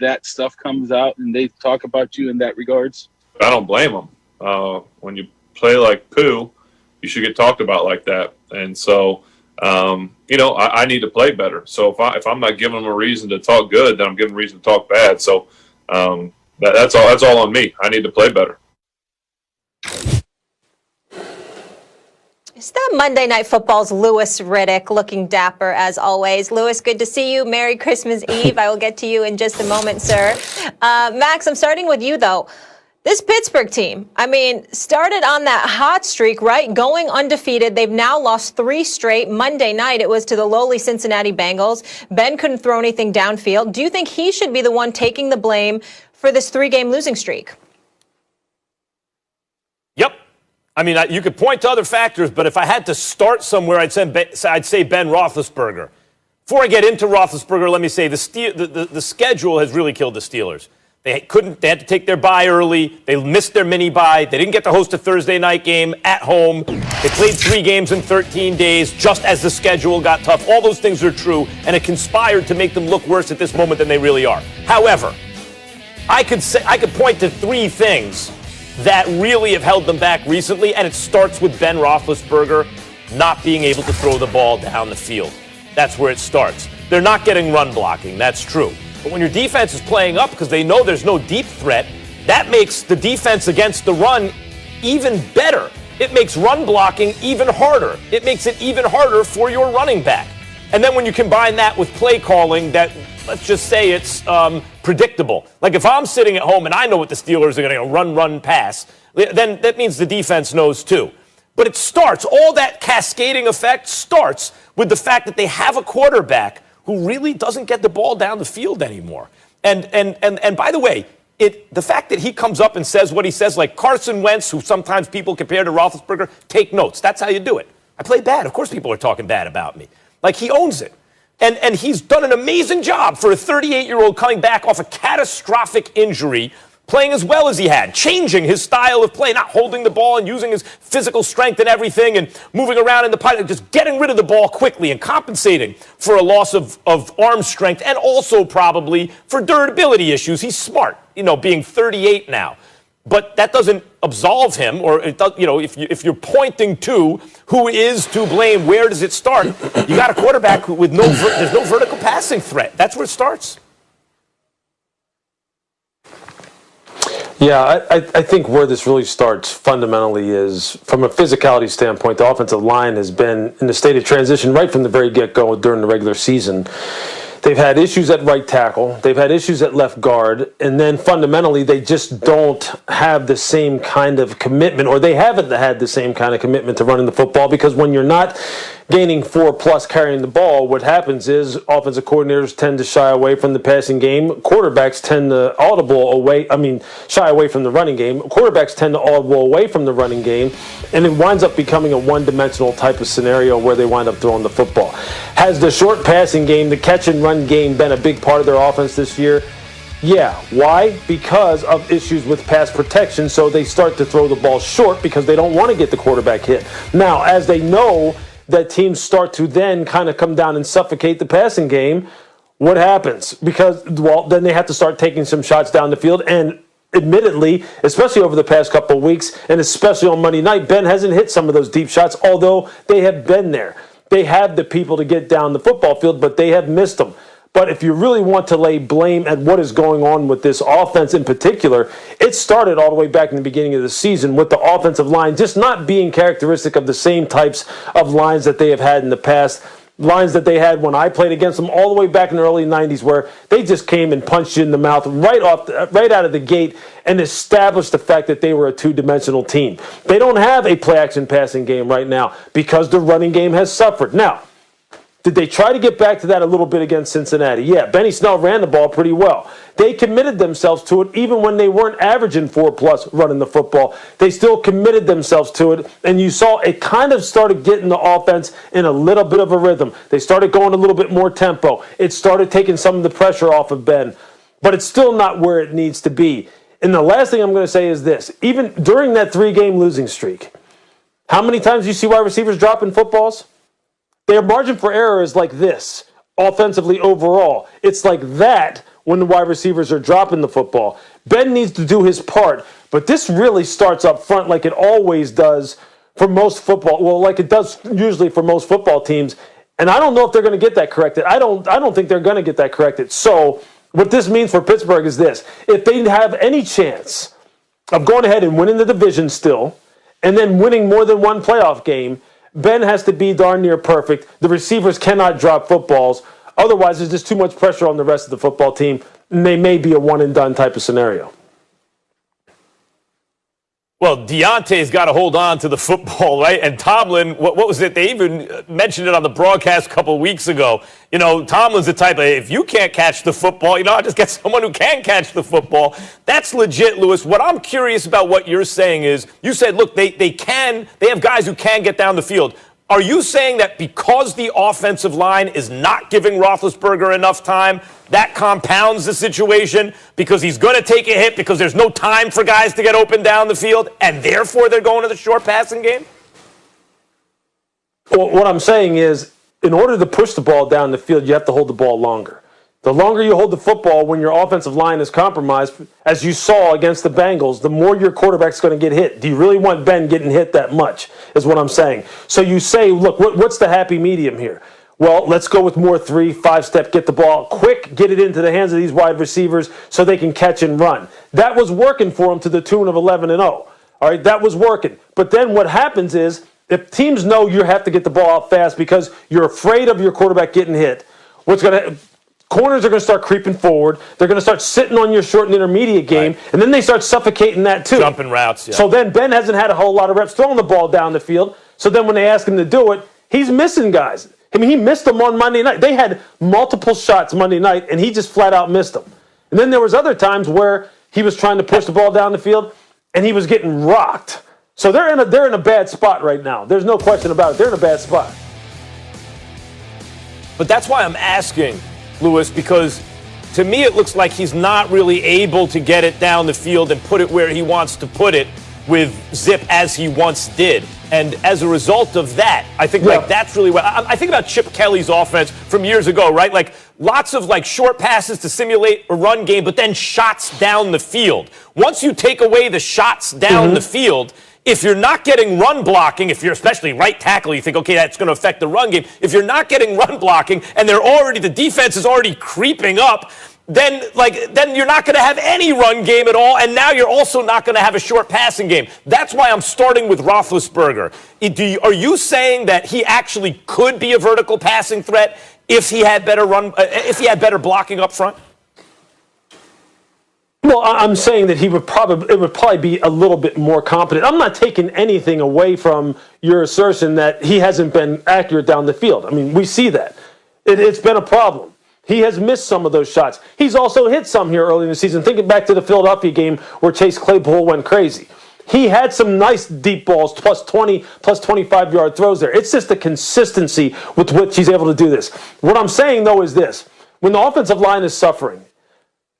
that stuff comes out and they talk about you in that regards? I don't blame them. When you play like poo, you should get talked about like that. And so, I need to play better. So if I'm not giving them a reason to talk good, then I'm giving them a reason to talk bad. So that's all on me. I need to play better. Is that Monday Night Football's Louis Riddick, looking dapper as always. Louis, good to see you. Merry Christmas Eve. I will get to you in just a moment, sir. Max, I'm starting with you, though. This Pittsburgh team, started on that hot streak, right? Going undefeated. They've now lost 3 straight. Monday night, it was to the lowly Cincinnati Bengals. Ben couldn't throw anything downfield. Do you think he should be the one taking the blame for this 3-game losing streak? Yep. You could point to other factors, but if I had to start somewhere, I'd say Ben Roethlisberger. Before I get into Roethlisberger, let me say the schedule has really killed the Steelers. They had to take their bye early. They missed their mini bye. They didn't get to host a Thursday night game at home. They played 3 games in 13 days just as the schedule got tough. All those things are true, and it conspired to make them look worse at this moment than they really are. However, I could point to 3 things that really have held them back recently, and it starts with Ben Roethlisberger not being able to throw the ball down the field. That's where it starts. They're not getting run blocking. That's true. But when your defense is playing up because they know there's no deep threat, that makes the defense against the run even better. It makes run blocking even harder. It makes it even harder for your running back. And then when you combine that with play calling that, let's just say it's predictable. Like if I'm sitting at home and I know what the Steelers are going to run, pass, then that means the defense knows too. But it starts, all that cascading effect starts with the fact that they have a quarterback who really doesn't get the ball down the field anymore. And by the way, the fact that he comes up and says what he says, like Carson Wentz, who sometimes people compare to Roethlisberger, take notes. That's how you do it. I play bad. Of course people are talking bad about me. Like he owns it. And he's done an amazing job for a 38-year-old coming back off a catastrophic injury, playing as well as he had, changing his style of play, not holding the ball and using his physical strength and everything and moving around in the pocket, just getting rid of the ball quickly and compensating for a loss of arm strength and also probably for durability issues. He's smart, being 38 now. But that doesn't absolve him, or it does, if you're pointing to who is to blame, where does it start? You got a quarterback with there's no vertical passing threat. That's where it starts. Yeah, I think where this really starts fundamentally is, from a physicality standpoint, the offensive line has been in a state of transition right from the very get-go during the regular season. They've had issues at right tackle. They've had issues at left guard. And then fundamentally, they just don't have the same kind of commitment, or they haven't had the same kind of commitment to running the football, because when you're not gaining 4+ carrying the ball, what happens is offensive coordinators tend to shy away from the passing game. Quarterbacks tend to shy away from the running game. Quarterbacks tend to audible away from the running game, and it winds up becoming a one-dimensional type of scenario where they wind up throwing the football. Has the short passing game, the catch-and-run game, been a big part of their offense this year? Yeah. Why? Because of issues with pass protection, so they start to throw the ball short because they don't want to get the quarterback hit. Now, as they know that teams start to then kind of come down and suffocate the passing game, what happens? Because, then they have to start taking some shots down the field, and admittedly, especially over the past couple of weeks, and especially on Monday night, Ben hasn't hit some of those deep shots, although they have been there. They have the people to get down the football field, but they have missed them. But if you really want to lay blame at what is going on with this offense in particular, it started all the way back in the beginning of the season with the offensive line just not being characteristic of the same types of lines that they have had in the past. Lines that they had when I played against them all the way back in the early 90s, where they just came and punched you in the mouth right out of the gate and established the fact that they were a two-dimensional team. They don't have a play-action passing game right now because the running game has suffered. Now, did they try to get back to that a little bit against Cincinnati? Yeah, Benny Snell ran the ball pretty well. They committed themselves to it even when they weren't averaging 4+ running the football. They still committed themselves to it, and you saw it kind of started getting the offense in a little bit of a rhythm. They started going a little bit more tempo. It started taking some of the pressure off of Ben, but it's still not where it needs to be. And the last thing I'm going to say is this. Even during that 3-game losing streak, how many times do you see wide receivers dropping footballs? Their margin for error is like this, offensively overall. It's like that when the wide receivers are dropping the football. Ben needs to do his part, but this really starts up front like it always does for most football. Well, like it does usually for most football teams. And I don't know if they're going to get that corrected. I don't think they're going to get that corrected. So what this means for Pittsburgh is this. If they have any chance of going ahead and winning the division still, and then winning more than one playoff game, Ben has to be darn near perfect. The receivers cannot drop footballs. Otherwise, there's just too much pressure on the rest of the football team, and they may be a one-and-done type of scenario. Well, Deontay's got to hold on to the football, right? And Tomlin, what was it? They even mentioned it on the broadcast a couple of weeks ago. You know, Tomlin's the type of, if you can't catch the football, you know, I'll just get someone who can catch the football. That's legit, Lewis. What I'm curious about what you're saying is, you said, look, they have guys who can get down the field. Are you saying that because the offensive line is not giving Roethlisberger enough time, that compounds the situation because he's going to take a hit because there's no time for guys to get open down the field, and therefore they're going to the short passing game? Well, what I'm saying is, in order to push the ball down the field, you have to hold the ball longer. The longer you hold the football when your offensive line is compromised, as you saw against the Bengals, the more your quarterback's going to get hit. Do you really want Ben getting hit that much, is what I'm saying. So you say, look, what's the happy medium here? Well, let's go with more 3-5 step, get the ball quick, get it into the hands of these wide receivers so they can catch and run. That was working for them to the tune of 11-0. All right, that was working. But then what happens is, if teams know you have to get the ball out fast because you're afraid of your quarterback getting hit, corners are going to start creeping forward. They're going to start sitting on your short and intermediate game, and then they start suffocating that too. Jumping routes, yeah. So then Ben hasn't had a whole lot of reps throwing the ball down the field. So then when they ask him to do it, he's missing guys. I mean, he missed them on Monday night. They had multiple shots Monday night, and he just flat out missed them. And then there was other times where he was trying to push the ball down the field, and he was getting rocked. So they're in a bad spot right now. There's no question about it. They're in a bad spot. But that's why I'm asking, Lewis, because to me it looks like he's not really able to get it down the field and put it where he wants to put it with zip as he once did. And as a result of that, I think that's really what I think about Chip Kelly's offense from years ago, right? Like lots of like short passes to simulate a run game, but then shots down the field. Once you take away the shots down the field, if you're not getting run blocking, if you're especially right tackle, you think, okay, that's going to affect the run game. If you're not getting run blocking and the defense is already creeping up, then you're not going to have any run game at all, and now you're also not going to have a short passing game. That's why I'm starting with Roethlisberger. Are you saying that he actually could be a vertical passing threat if he had better blocking up front? Well, I'm saying that it would probably be a little bit more competent. I'm not taking anything away from your assertion that he hasn't been accurate down the field. I mean, we see that. It's been a problem. He has missed some of those shots. He's also hit some here early in the season. Thinking back to the Philadelphia game where Chase Claypool went crazy. He had some nice deep balls, plus 20, plus 25-yard throws there. It's just the consistency with which he's able to do this. What I'm saying, though, is this. When the offensive line is suffering,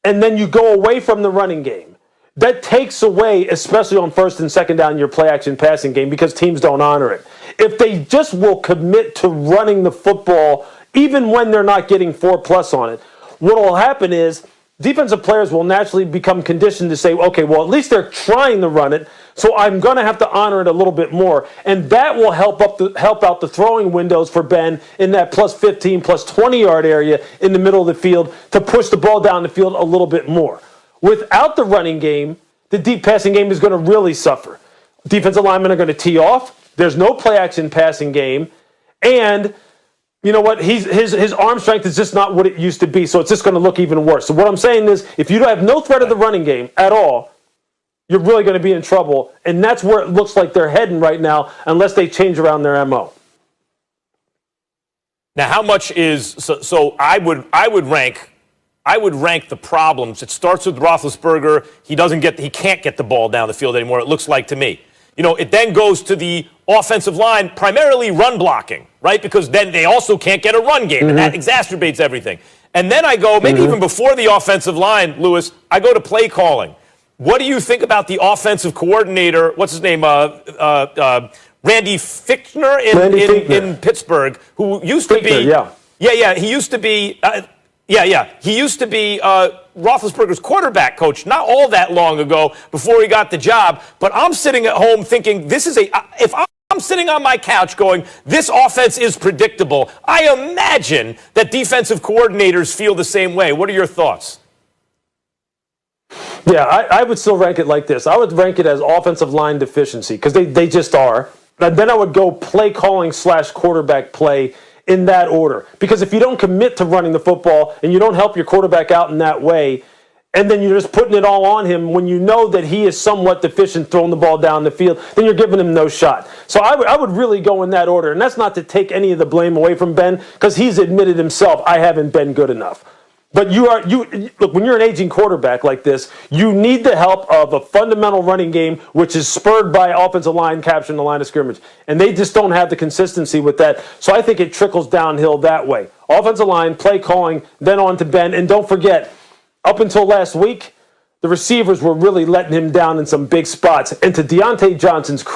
and then you go away from the running game, that takes away, especially on first and second down, your play-action passing game because teams don't honor it. If they just will commit to running the football, even when they're not getting 4+ on it, what will happen is defensive players will naturally become conditioned to say, okay, well, at least they're trying to run it, so I'm going to have to honor it a little bit more. And that will help out the throwing windows for Ben in that plus 15, plus 20-yard area in the middle of the field to push the ball down the field a little bit more. Without the running game, the deep passing game is going to really suffer. Defensive linemen are going to tee off. There's no play-action passing game. And you know what? His arm strength is just not what it used to be, so it's just going to look even worse. So what I'm saying is, if you have no threat of the running game at all, you're really going to be in trouble, and that's where it looks like they're heading right now, unless they change around their MO. Now, how much is so? I would rank the problems. It starts with Roethlisberger. He can't get the ball down the field anymore. It looks like to me. You know, it then goes to the offensive line, primarily run blocking, right? Because then they also can't get a run game, and that exacerbates everything. And then I go, maybe even before the offensive line, Lewis, I go to play calling. What do you think about the offensive coordinator, what's his name, Randy Fichtner in Pittsburgh, who used to be... Yeah, he used to be... Yeah. He used to be Roethlisberger's quarterback coach not all that long ago before he got the job. But I'm sitting at home thinking if I'm sitting on my couch going, this offense is predictable. I imagine that defensive coordinators feel the same way. What are your thoughts? Yeah, I would still rank it like this. I would rank it as offensive line deficiency because they just are. And then I would go play calling / quarterback play in that order. Because if you don't commit to running the football and you don't help your quarterback out in that way, and then you're just putting it all on him when you know that he is somewhat deficient throwing the ball down the field, then you're giving him no shot. So I would really go in that order. And that's not to take any of the blame away from Ben, because he's admitted himself, I haven't been good enough. But look, when you're an aging quarterback like this, you need the help of a fundamental running game, which is spurred by offensive line capturing the line of scrimmage. And they just don't have the consistency with that. So I think it trickles downhill that way. Offensive line, play calling, then on to Ben. And don't forget, up until last week, the receivers were really letting him down in some big spots. And to Deontay Johnson's